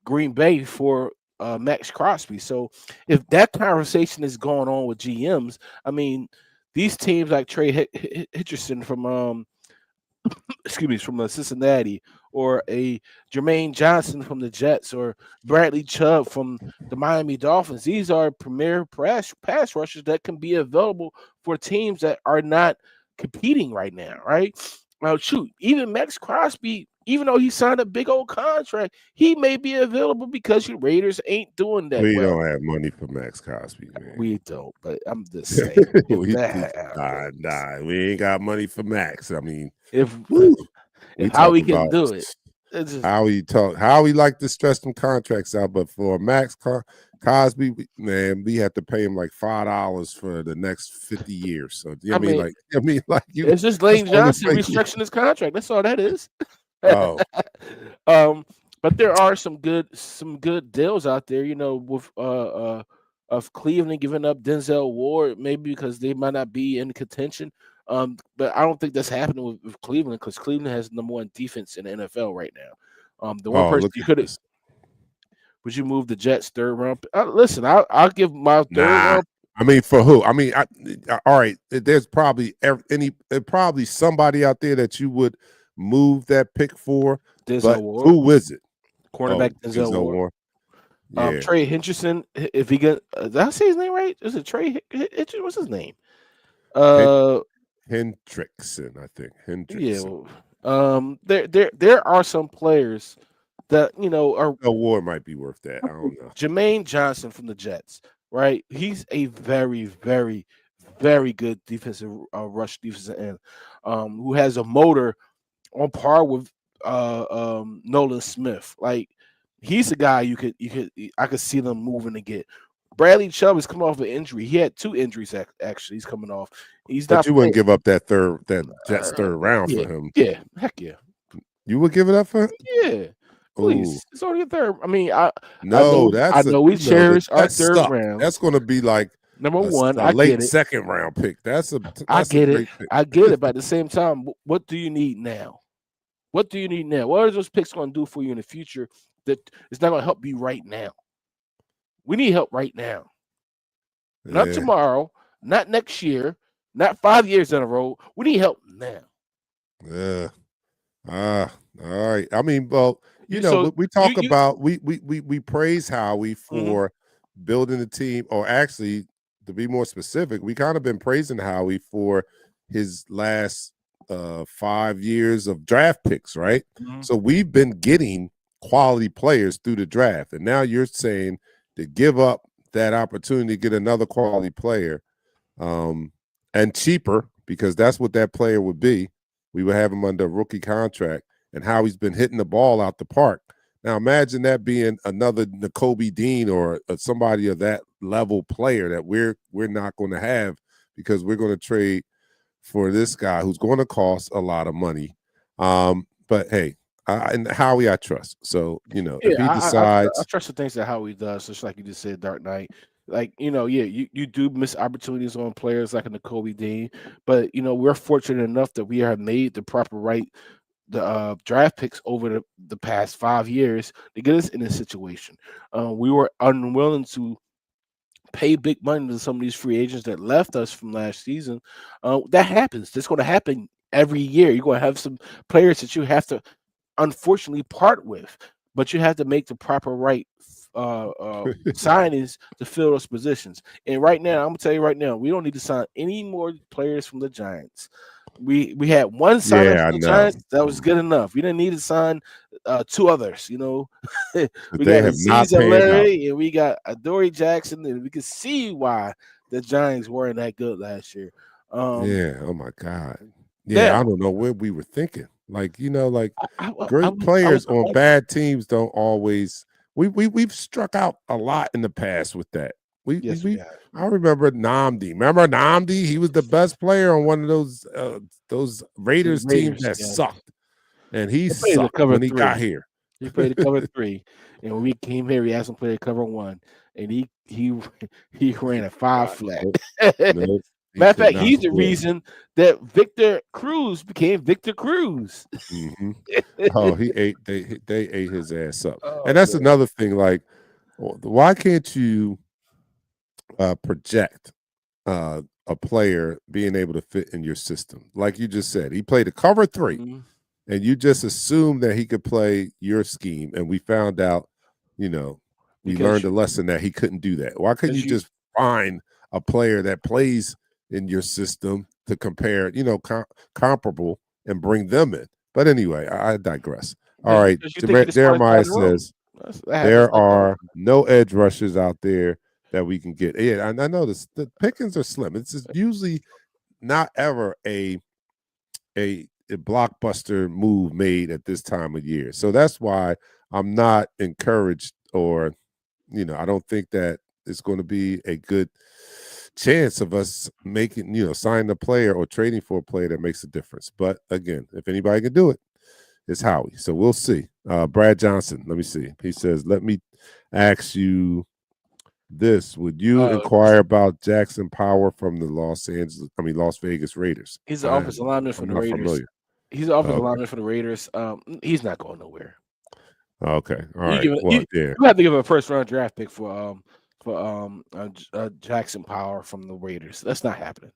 Green Bay for Max Crosby. So if that conversation is going on with GMs, I mean, these teams like Trey Hitcherson from excuse me, from Cincinnati, or a Jermaine Johnson from the Jets, or Bradley Chubb from the Miami Dolphins. These are premier pass rushers that can be available for teams that are not competing right now, right? Well, shoot, even Max Crosby, even though he signed a big old contract, he may be available because your Raiders ain't doing that we well. don't have money for Max Cosby, man. We don't, but I'm just saying, if that happens, we ain't got money for Max. I mean, if woo, we how we talking can about do it, it's just how he like to stretch them contracts out, but for Max Cosby, we have to pay him like $5 for the next 50 years. So I mean, you. it's just That's Lane the only Johnson way restructuring his contract. That's all that is. Oh, But there are some good deals out there, with of Cleveland giving up Denzel Ward, maybe because they might not be in contention. But I don't think that's happening with Cleveland, because Cleveland has number one defense in the NFL right now. The one person look you at could have this. would you move the Jets third round? Listen, I'll give my third Nah. round. I mean, for who? I mean, all right. There's probably probably somebody out there that you would move that pick for, Denzel but Ward, who is it? cornerback Denzel Denzel Ward. Ward. Yeah, Trey Henderson, if he get, did I say his name right? Is it Trey Henderson? What's his name? Hendrickson, I think. Yeah. Hendrickson. There are some players that are Ward might be worth that. I don't know. Jermaine Johnson from the Jets, right? He's a very, very, very good defensive rush defensive end, who has a motor on par with Nolan Smith. Like, he's a guy I could see them moving to get. Bradley Chubb is coming off an injury. He had two injuries actually. He's coming off. He's But not. you wouldn't give up that Jets third round Yeah, for him. yeah, heck yeah, You would give it up for him? yeah. Please, Ooh. it's only a third. I mean, No, I know we cherish our Jets third suck. round. That's going to be like Number one, a I late get it. second round pick. That's a I get great it. pick. I get it. But at the same time, what do you need now? What do you need now? What are those picks going to do for you in the future that it's not going to help you right now? We need help right now. Not tomorrow, not next year, not 5 years in a row. We need help now. Yeah. All right. I mean, well, we praise Howie for building the team, or actually, to be more specific, we kind of been praising Howie for his last 5 years of draft picks, right? Mm-hmm. So we've been getting quality players through the draft, and now you're saying to give up that opportunity to get another quality player, and cheaper, because that's what that player would be. We would have him under a rookie contract, and how he's been hitting the ball out the park. Now imagine that being another Nakobe Dean or somebody of that level player that we're not going to have, because we're going to trade for this guy who's going to cost a lot of money. But hey, and Howie I trust. So, if he decides, I trust the things that Howie does, just like you just said, DarkKnight. Like, you do miss opportunities on players like a Nakobe Dean, but we're fortunate enough that we have made the proper the draft picks over the past 5 years to get us in this situation. We were unwilling to pay big money to some of these free agents that left us from last season. That happens. That's going to happen every year. You're going to have some players that you have to unfortunately part with, but you have to make the proper signings to fill those positions. And right now, I'm gonna tell you right now, we don't need to sign any more players from the Giants. We had one signing from the Giants that was good enough. We didn't need to sign two others. We they got have not Aziz panned out. and we got Adoree Jackson, and we can see why the Giants weren't that good last year. Yeah. Oh my God. Yeah. Now, I don't know where we were thinking. Like, you know, like I great was players on bad teams don't always. We've struck out a lot in the past with that. yes, we have. I remember Namdi. Remember Namdi? He was the best player on one of those The Raiders teams Raiders, that yes. sucked, and he He played the sucked cover when he got 3. here. He played the cover 3, and when we came here, we asked him to play the cover 1, and he he ran a 5 flat. Nope, nope, he Matter of could fact, not he's the do it. reason that Victor Cruz became Victor Cruz. Hmm. Oh, he ate. They ate his ass up, and Oh that's man. another thing. Like, why can't you project a player being able to fit in your system? Like you just said, he played a cover 3, Mhm. and you just assumed that he could play your scheme, and we found out, we Because learned a lesson that he couldn't do that. Why couldn't you you just find a player that plays in your system to compare, comparable, and bring them in? But anyway, I digress. All right, because you think you're the smartest guy Jeremiah in the room. says That happens there like all the are no edge rushers out there that we can get. Yeah, I know this. The pickings are slim. It's just usually not ever a blockbuster move made at this time of year. So that's why I'm not encouraged, or I don't think that it's going to be a good chance of us making, signing a player or trading for a player that makes a difference. But again, if anybody can do it, it's Howie. So we'll see. Brad Johnson, let me see. He says, let me ask you this. Would you uh, inquire about Jackson Power from the Las Vegas Raiders? he's the offensive lineman for I'm the not Raiders. familiar. He's the offensive Okay. lineman for the Raiders. He's not going nowhere. Okay. All You right. give Well, you, yeah. you have to give him a first round draft pick for Jackson Power from the Raiders. That's not happening.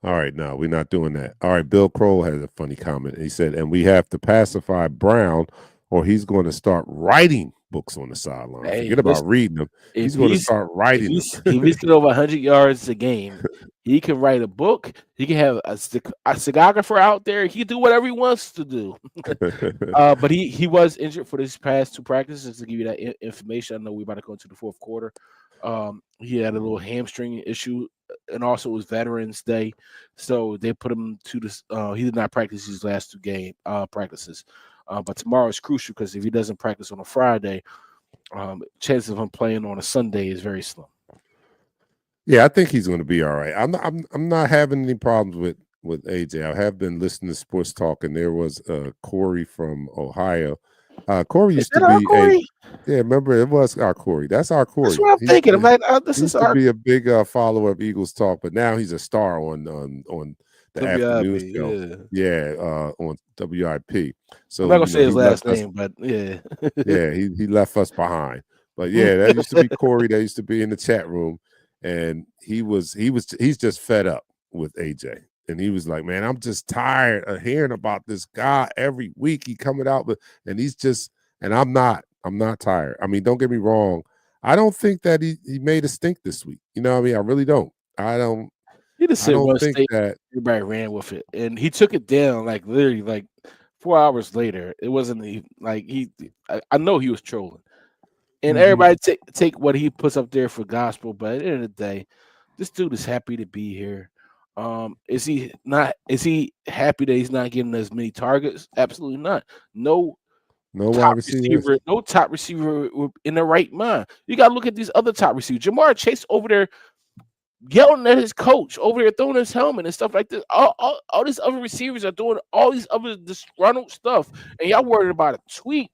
All right. No, we're not doing that. All right. Bill Kroll has a funny comment. He said, and we have to pacify Brown or he's going to start writing books on the sideline. Hey, Forget about listen, reading them. if He's going to he's start writing them. if he's getting over 100 yards a game, he can write a book. He can have a cinematographer out there. He can do whatever he wants to do. But he was injured for these past 2 practices. To give you that information, I know we're about to go into the 4th quarter. He had a little hamstring issue, and also it was Veterans Day, so they put him to this. He did not practice these last 2 practices, but tomorrow is crucial because if he doesn't practice on a Friday, chances of him playing on a Sunday is very slim. Yeah, I think he's going to be all right. I'm not having any problems with AJ. I have been listening to sports talk, and there was Corey from Ohio. Corey Is used to that our be Corey? remember it was our Corey. That's our That's Corey. what I'm thinking. I'm like, this He is used to our be a big follower of Eagles talk, but now he's a star on the afternoon WIP. show. Yeah. Yeah, on WIP. I'm So not gonna say his he last left us. name, but yeah. Yeah, he left us behind. But yeah, that used to be Corey. That used to be in the chat room, and he's just fed up with AJ, and he was like, "Man, I'm just tired of hearing about this guy every week. He coming out, and he's just, and I'm not tired. I mean, don't get me wrong. I don't think that he made a stink this week. You know what I mean? I really don't. He just I said don't one think state. that. Everybody ran with it, and he took it down like literally like 4 hours later. It wasn't like he. I know he was trolling, and everybody take what he puts up there for gospel. But at the end of the day, this dude is happy to be here. Is he not? Is he happy that he's not getting as many targets? Absolutely not. No No wide top receivers. receiver, no top receiver in the right mind. You got to look at these other top receivers. Jamar Chase over there yelling at his coach, over there throwing his helmet and stuff like this. All these other receivers are doing all these other disgruntled stuff, and y'all worried about a tweet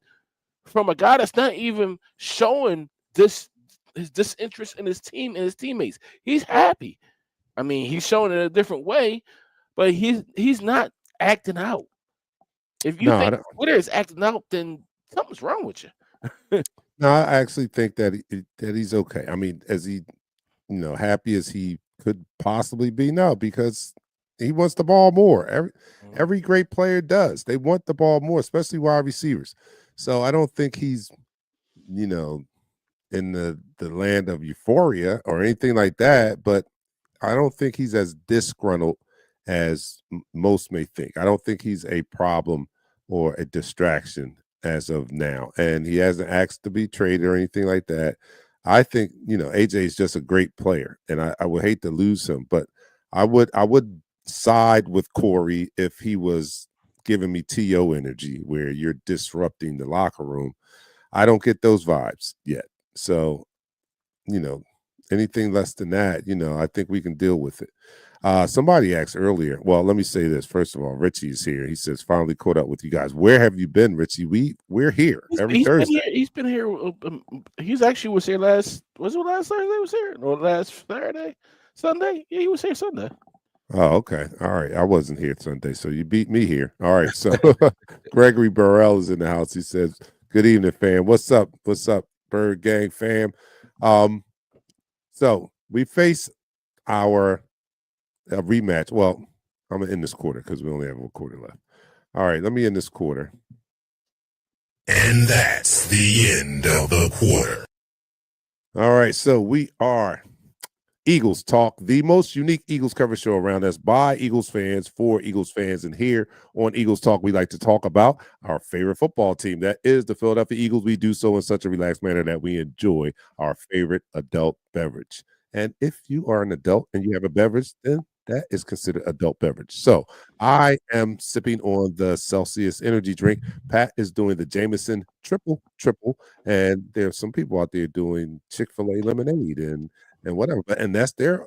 from a guy that's not even showing his disinterest in his team and his teammates. He's happy. I mean, he's showing it a different way, but he's not acting out. If you No, I think don't. Twitter is acting out, then something's wrong with you. No, I actually think that he's okay. I mean, as he happy as he could possibly be? No, because he wants the ball more. Every great player does. They want the ball more, especially wide receivers. So I don't think he's, in the land of euphoria or anything like that. But I don't think he's as disgruntled as most may think. I don't think he's a problem or a distraction as of now. And he hasn't asked to be traded or anything like that. I think, AJ is just a great player, and I would hate to lose him, but I would side with Corey if he was giving me TO energy where you're disrupting the locker room. I don't get those vibes yet. So, anything less than that, I think we can deal with it. Somebody asked earlier. Well, let me say this. First of all, Richie is here. He says, finally caught up with you guys. Where have you been, Richie? We're here every Thursday. He's been here. He's actually was here last Thursday was here? Or last Saturday? Sunday? Yeah, he was here Sunday. Oh, okay. All right. I wasn't here Sunday, so you beat me here. All right. So Gregory Burrell is in the house. He says, good evening, fam. What's up? What's up, Bird Gang fam? So we face our rematch. Well, I'm going to end this quarter because we only have one quarter left. All right. Let me end this quarter. And that's the end of the quarter. All right. So we are Eagles Talk, the most unique Eagles coverage show around us by Eagles fans for Eagles fans. And here on Eagles Talk, we like to talk about our favorite football team. That is the Philadelphia Eagles. We do so in such a relaxed manner that we enjoy our favorite adult beverage. And if you are an adult and you have a beverage, then that is considered adult beverage. So I am sipping on the Celsius energy drink. Pat is doing the Jameson triple, and there's some people out there doing Chick-fil-A lemonade and whatever, and that's their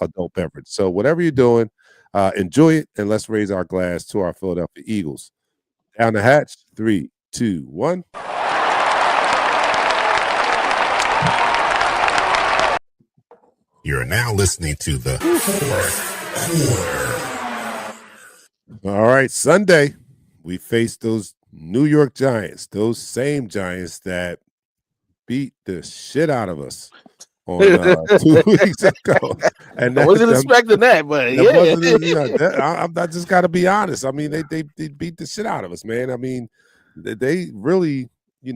adult beverage. So whatever you're doing, enjoy it, and let's raise our glass to our Philadelphia Eagles. Down the hatch, 3, 2, 1. You're now listening to the fourth quarter. All right, Sunday, we face those New York Giants, those same Giants that beat the shit out of us on 2 weeks ago. And I wasn't expecting that, but I just got to be honest. I mean, they beat the shit out of us, man. I mean, they really, they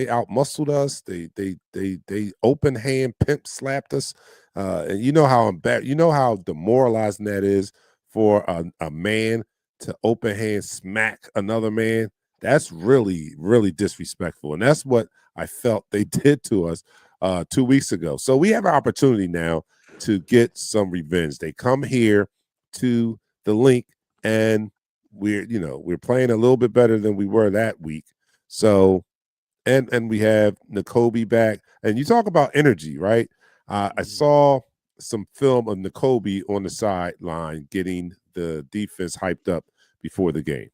outmuscled us. They open hand pimp slapped us. And you know how demoralizing that is for a man to open hand smack another man. That's really, really disrespectful. And that's what I felt they did to us 2 weeks ago. So we have an opportunity now to get some revenge. They come here to the link, and we're playing a little bit better than we were that week. So and we have N'Kobe back. And you talk about energy, right? I saw some film of N'Kobe on the sideline getting the defense hyped up before the game.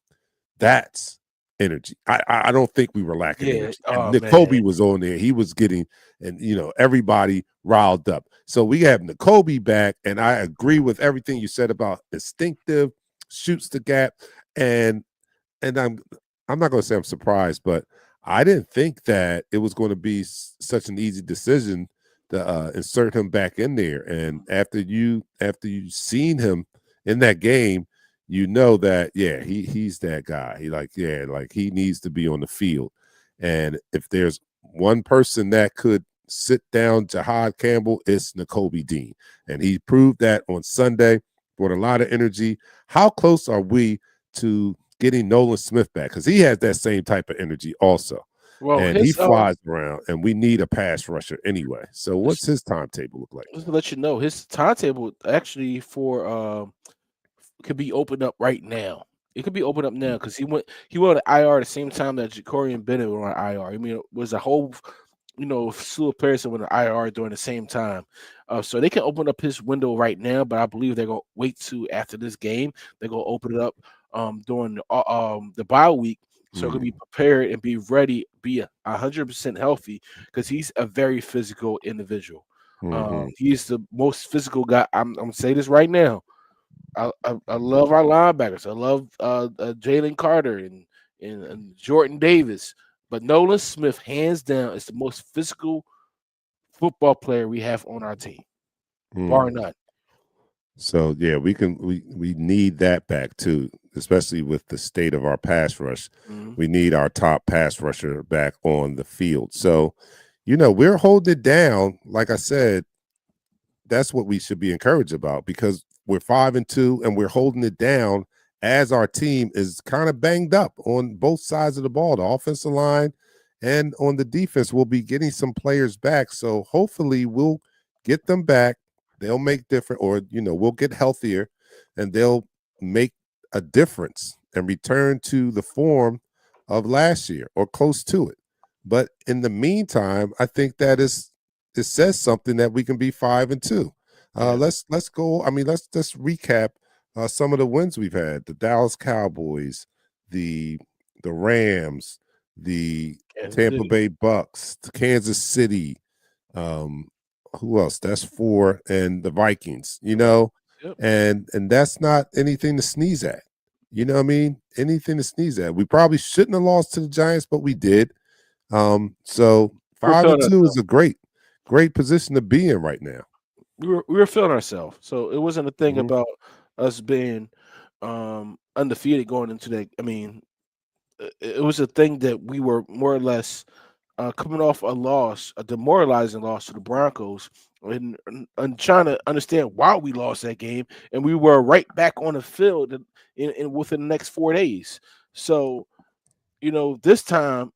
That's energy. I don't think we were lacking energy. And N'Kobe was on there. He was getting, and everybody riled up. So we have N'Kobe back, and I agree with everything you said about instinctive, shoots the gap, and I'm not going to say I'm surprised, but I didn't think that it was going to be such an easy decision to insert him back in there. And after you've seen him in that game, you know that he's that guy. He needs to be on the field. And if there's one person that could sit down Jahad Campbell, it's N'Kobe Dean, and he proved that on Sunday. Brought a lot of energy. How close are we to getting Nolan Smith back? Because he has that same type of energy also. Well, and he flies around, and we need a pass rusher anyway. So what's his timetable look like? Just to let you know, his timetable actually could be opened up right now. It could be opened up now because he went on IR at the same time that Ja'Cory and Bennett were on IR. I mean, it was a whole slew of players that went on IR during the same time. So they can open up his window right now, but I believe they're gonna wait to after this game. They're gonna open it up during the bye week, so it can be prepared and be ready, be 100% healthy, because he's a very physical individual. He's the most physical guy. I'm gonna say this right now. I love our linebackers. I love Jalen Carter and Jordan Davis, but Nolan Smith, hands down, is the most physical football player we have on our team, bar none. So we need that back too, especially with the state of our pass rush. We need our top pass rusher back on the field. So, we're holding it down. Like I said, that's what we should be encouraged about, because we're 5-2 and we're holding it down as our team is kind of banged up on both sides of the ball, the offensive line and on the defense. We'll be getting some players back. So hopefully we'll get them back. They'll make different, or, we'll get healthier, and they'll make a difference and return to the form of last year or close to it. But in the meantime, I think that it says something that we can be 5-2. Yeah. Let's go. I mean, let's just recap some of the wins we've had: the Dallas Cowboys, the Rams, the Kansas Tampa City. Bay Bucks, the Kansas City. Um, who else? That's 4, and the Vikings. You know, Yep. and that's not anything to sneeze at. You know what I mean? Anything to sneeze at. We probably shouldn't have lost to the Giants, but we did. So We're 5 feeling and 2 is ourselves. a great position to be in right now. We were feeling ourselves. So it wasn't a thing Mhm. about us being undefeated going into that. I mean, it was a thing that we were more or less coming off a loss, a demoralizing loss to the Broncos, and trying to understand why we lost that game, and we were right back on the field in within the next 4 days. So this time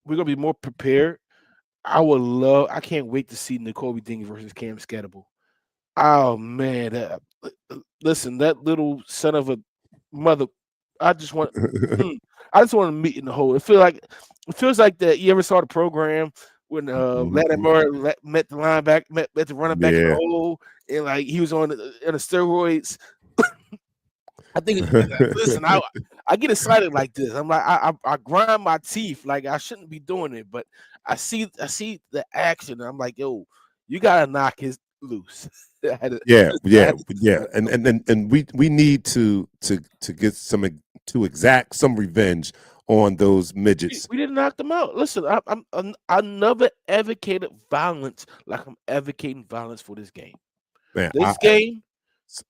we're gonna be more prepared. I can't wait to see N'Kobe Dean versus Cam Scatterable. Oh man, listen, that little son of a mother. I just want, mm, I just want to meet in the hole. It feels like that. You ever saw the program when Mhm. Lattimore met the linebacker, met the running back in the Yeah. hole, and like he was on the steroids. I think. Listen, I get excited like this. I'm like I grind my teeth like I shouldn't be doing it, but I see the action. And I'm like, yo, you gotta knock his loose. I had to, Yeah, I yeah, had to see yeah. that. And we need to get to exact some revenge on those We, midgets. we didn't knock them out. Listen, I never advocated violence like I'm advocating violence for this game. Man, This game,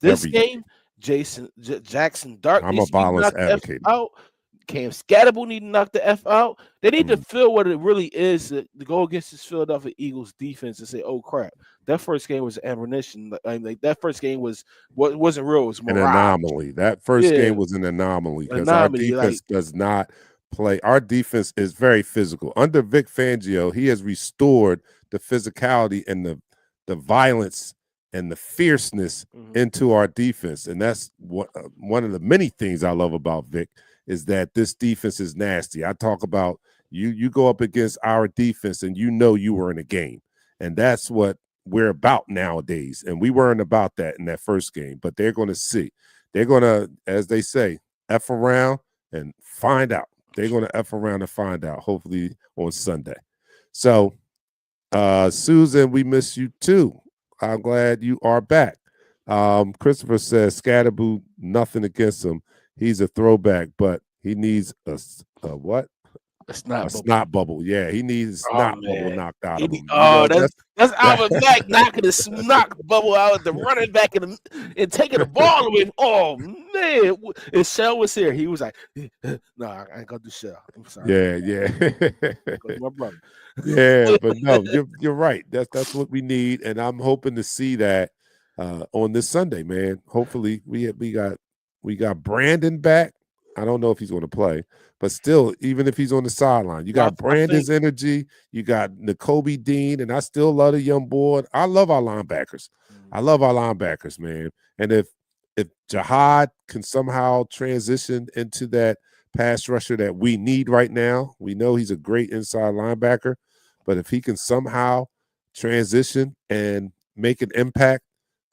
this every game, Jackson Dark I'm a needs to be violence knocked the F advocate. out. Cam Scatterable need to knock the F out. They need to Mm. feel what it really is to go against this Philadelphia Eagles defense and say, "Oh crap, that first game was ammunition. Like that first game wasn't real. It was An mirage. anomaly. That first Yeah, game was an anomaly because our anomaly. Like defense does not play. Our defense is very physical. Under Vic Fangio, he has restored the physicality and the violence and the fierceness mhm. into our defense, and that's one of the many things I love about Vic is that this defense is nasty. I talk about you go up against our defense and you know you were in a game, and that's what we're about nowadays. And we weren't about that in that first game, but they're going to see. They're going to, as they say, F around and find out. They're going to F around and find out, hopefully on Sunday. So, Susan, we miss you too. I'm glad you are back. Christopher says, Scatterboo, nothing against him. He's a throwback, but he needs a what? It's A not bubble. snot bubble. Yeah, he needs a Oh snot bubble man. knocked out of He, him. You oh, know, that's that Alvin Mack knocking the knock bubble out of the running back and taking the ball away. Oh man, if Shell was here, he was like, "No, I ain't gonna do Shell. I'm sorry, Yeah, yeah. go to my brother." Yeah, but no, you're right. That's what we need, and I'm hoping to see that on this Sunday, man. Hopefully, we got Brandon back. I don't know if he's going to play, but still, even if he's on the sideline, you Well, got I think Brandon's energy. You got N'Kobe Dean, and I still love the young boy. I love our linebackers. I love our linebackers, man. And if Jihad can somehow transition into that pass rusher that we need right now, we know he's a great inside linebacker. But if he can somehow transition and make an impact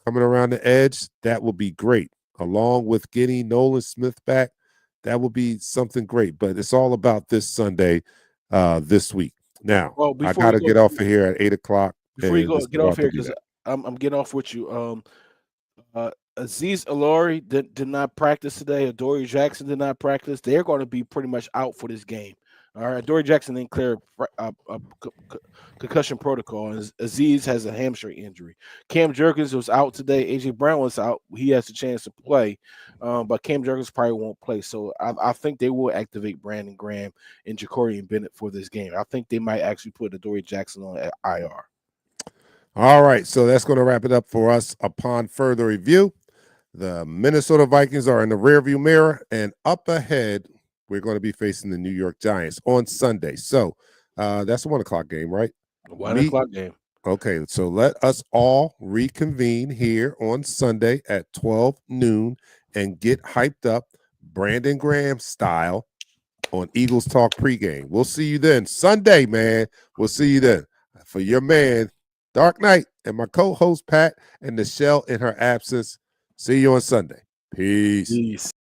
coming around the edge, that would be great. Along with getting Nolan Smith back, that would be something great. But it's all about this Sunday, this week. Now, well, I before got we to go, get off of here at 8 o'clock, before you and go, it's get off about to here do because that. I'm getting off with you. Aziz Alori did not practice today. Adoree Jackson did not practice. They're going to be pretty much out for this game. All right, Adoree Jackson didn't clear concussion protocol, and Aziz has a hamstring injury. Cam Jerkins was out today. AJ Brown was out. He has a chance to play, but Cam Jerkins probably won't play. So I think they will activate Brandon Graham and Jacorian Bennett for this game. I think they might actually put Adoree Jackson on IR. All right, so that's going to wrap it up for us. Upon further review, the Minnesota Vikings are in the rearview mirror, and up ahead, we're going to be facing the New York Giants on Sunday. So that's a 1 o'clock game, right? 1 o'clock game. Okay, so let us all reconvene here on Sunday at 12 noon and get hyped up Brandon Graham style on Eagles Talk pregame. We'll see you then. Sunday, man. We'll see you then. For your man, Dark Knight, and my co-host, Pat, and Nichelle in her absence. See you on Sunday. Peace. Peace.